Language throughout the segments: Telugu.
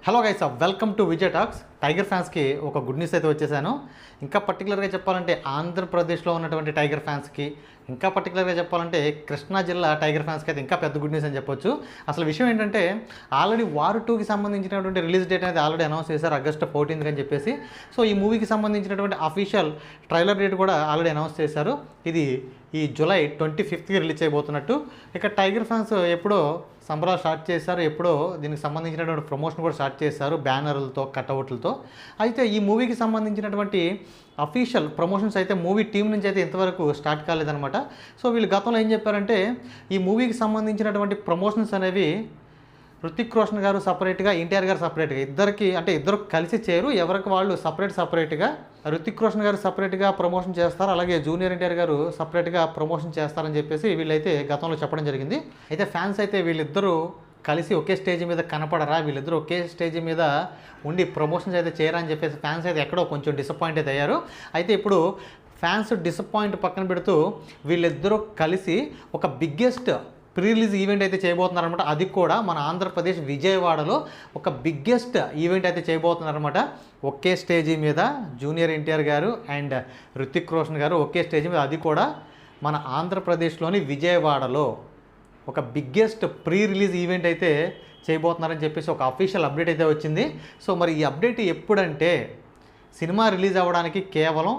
Hello guys, welcome to Vijay talks. Tiger ఫ్యాన్స్కి ఒక గుడ్ న్యూస్ అయితే వచ్చేసాను. ఇంకా పర్టికులర్గా చెప్పాలంటే ఆంధ్రప్రదేశ్లో ఉన్నటువంటి టైగర్ ఫ్యాన్స్కి, ఇంకా పర్టికులర్గా చెప్పాలంటే కృష్ణా జిల్లా టైగర్ ఫ్యాన్స్కి అయితే ఇంకా పెద్ద గుడ్ న్యూస్ అని చెప్పొచ్చు. అసలు విషయం ఏంటంటే ఆల్రెడీ వార్ 2కి సంబంధించినటువంటి రిలీజ్ డేట్ అనేది ఆల్రెడీ అనౌన్స్ చేశారు, ఆగస్టు 14 అని చెప్పేసి. సో ఈ మూవీకి సంబంధించినటువంటి అఫీషియల్ ట్రైలర్ డేట్ కూడా ఆల్రెడీ అనౌన్స్ చేశారు. ఇది ఈ జూలై 25కి రిలీజ్ చేయబోతున్నట్టు. ఇక టైగర్ ఫ్యాన్స్ ఎప్పుడో సంబరాలు స్టార్ట్ చేశారు, ఎప్పుడో దీనికి సంబంధించినటువంటి ప్రమోషన్ కూడా స్టార్ట్ చేశారు బ్యానర్లతో, కట్అవుట్లతో. అయితే ఈ మూవీకి సంబంధించినటువంటి అఫీషియల్ ప్రమోషన్స్ అయితే మూవీ టీం నుంచి అయితే ఇంతవరకు స్టార్ట్ కాలేదన్నమాట. సో వీళ్ళు గతంలో ఏం చెప్పారంటే ఈ మూవీకి సంబంధించినటువంటి ప్రమోషన్స్ అనేవి హృతిక్ రోషన్ గారు సపరేట్గా, ఎన్టీఆర్ గారు సపరేట్గా, ఇద్దరు కలిసి చేయరు, ఎవరికి వాళ్ళు సపరేట్గా. హృతిక్ రోషన్ గారు సపరేట్గా ప్రమోషన్ చేస్తారు, అలాగే జూనియర్ ఎన్టీఆర్ గారు సపరేట్గా ప్రమోషన్ చేస్తారని చెప్పేసి వీళ్ళైతే గతంలో చెప్పడం జరిగింది. అయితే ఫ్యాన్స్ అయితే వీళ్ళిద్దరూ కలిసి ఒకే స్టేజ్ మీద కనపడరా, వీళ్ళిద్దరూ ఒకే స్టేజ్ మీద ఉండి ప్రమోషన్స్ అయితే చేయరా అని చెప్పేసి ఫ్యాన్స్ అయితే ఎక్కడో కొంచెం డిసప్పాయింట్ అయితే అయ్యారు. అయితే ఇప్పుడు ఫ్యాన్స్ డిసప్పాయింట్ పక్కన పెడుతూ వీళ్ళిద్దరూ కలిసి ఒక బిగ్గెస్ట్ ప్రీ రిలీజ్ ఈవెంట్ అయితే చేయబోతున్నారనమాట. అది కూడా మన ఆంధ్రప్రదేశ్ విజయవాడలో ఒక బిగ్గెస్ట్ ఈవెంట్ అయితే చేయబోతున్నారనమాట. ఒకే స్టేజీ మీద జూనియర్ ఎన్టీఆర్ గారు అండ్ హృతిక్ రోషన్ గారు ఒకే స్టేజ్ మీద, అది కూడా మన ఆంధ్రప్రదేశ్లోని విజయవాడలో ఒక బిగ్గెస్ట్ ప్రీ రిలీజ్ ఈవెంట్ అయితే చేయబోతున్నారని చెప్పేసి ఒక అఫీషియల్ అప్డేట్ అయితే వచ్చింది. సో మరి ఈ అప్డేట్ ఎప్పుడంటే సినిమా రిలీజ్ అవ్వడానికి కేవలం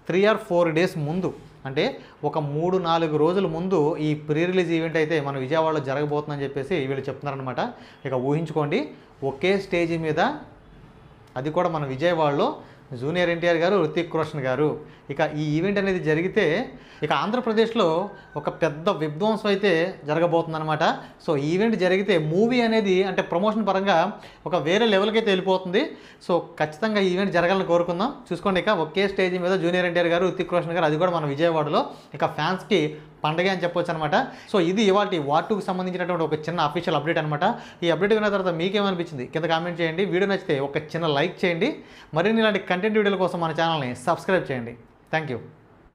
3 or 4 days ముందు, అంటే ఒక 3-4 రోజుల ముందు ఈ ప్రీ రిలీజ్ ఈవెంట్ అయితే మన విజయవాడలో జరగబోతుందని చెప్పేసి వీళ్ళు చెప్తున్నారనమాట. ఇక ఊహించుకోండి, ఒకే స్టేజ్ మీద, అది కూడా మన విజయవాడలో జూనియర్ ఎన్టీఆర్ గారు, హృతిక్ రోషన్ గారు. ఇక ఈ ఈవెంట్ అనేది జరిగితే ఇక ఆంధ్రప్రదేశ్లో ఒక పెద్ద విధ్వంసం అయితే జరగబోతుందన్నమాట. సో ఈవెంట్ జరిగితే మూవీ అనేది అంటే ప్రమోషన్ పరంగా ఒక వేరే లెవెల్కి అయితే వెళ్ళిపోతుంది. సో ఖచ్చితంగా ఈ ఈవెంట్ జరగాలని కోరుకుందాం. చూసుకోండి, ఇక ఒకే స్టేజ్ మీద జూనియర్ ఎన్టీఆర్ గారు, హృతిక్ రోషన్ గారు, అది కూడా మన విజయవాడలో ఇక ఫ్యాన్స్కి పండగ అని చెప్పొచ్చు అనమాట. సో ఇది ఇవాళ వార్ 2కి సంబంధించినటువంటి ఒక చిన్న అఫీషియల్ అప్డేట్ అనమాట. ఈ అప్డేట్ విన్న తర్వాత మీకేమనిపించింది కింద కామెంట్ చేయండి. వీడియో నచ్చితే ఒక చిన్న లైక్ చేయండి. మరిన్ని ఇలాంటి కంటెంట్ వీడియోల కోసం మన ఛానల్ని సబ్స్క్రైబ్ చేయండి. Thank you.